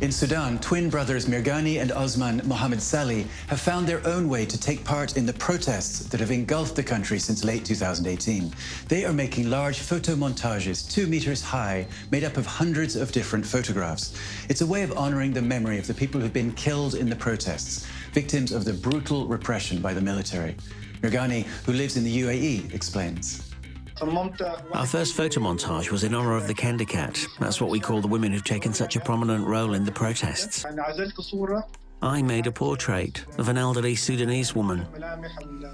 In Sudan, twin brothers Mirghani and Osman Mohamed Salih have found their own way to take part in the protests that have engulfed the country since late 2018. They are making large photomontages 2 meters high, made up of hundreds of different photographs. It's a way of honoring the memory of the people who've been killed in the protests, victims of the brutal repression by the military. Mirghani, who lives in the UAE, explains. Our first photomontage was in honor of the Kendikat. That's what we call the women who've taken such a prominent role in the protests. I made a portrait of an elderly Sudanese woman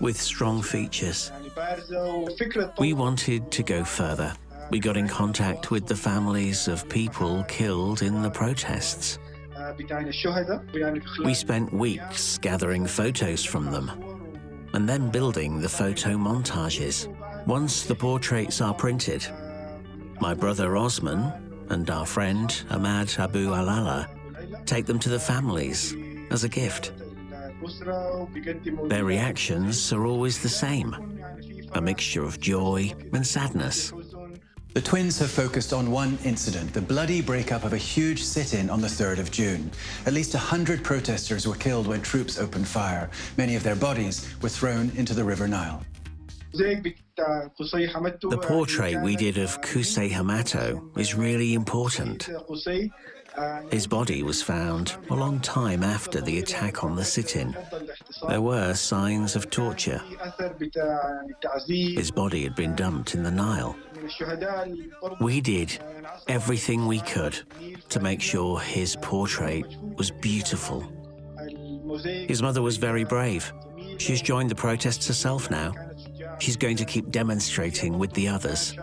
with strong features. We wanted to go further. We got in contact with the families of people killed in the protests. We spent weeks gathering photos from them and then building the photomontages. Once the portraits are printed, my brother Osman and our friend Ahmad Abu Alala take them to the families as a gift. Their reactions are always the same, a mixture of joy and sadness. The twins have focused on one incident, the bloody breakup of a huge sit-in on the 3rd of June. At least 100 protesters were killed when troops opened fire. Many of their bodies were thrown into the River Nile. The portrait we did of Qusay Hamato is really important. His body was found a long time after the attack on the sit-in. There were signs of torture. His body had been dumped in the Nile. We did everything we could to make sure his portrait was beautiful. His mother was very brave. She's joined the protests herself now. She's going to keep demonstrating with the others.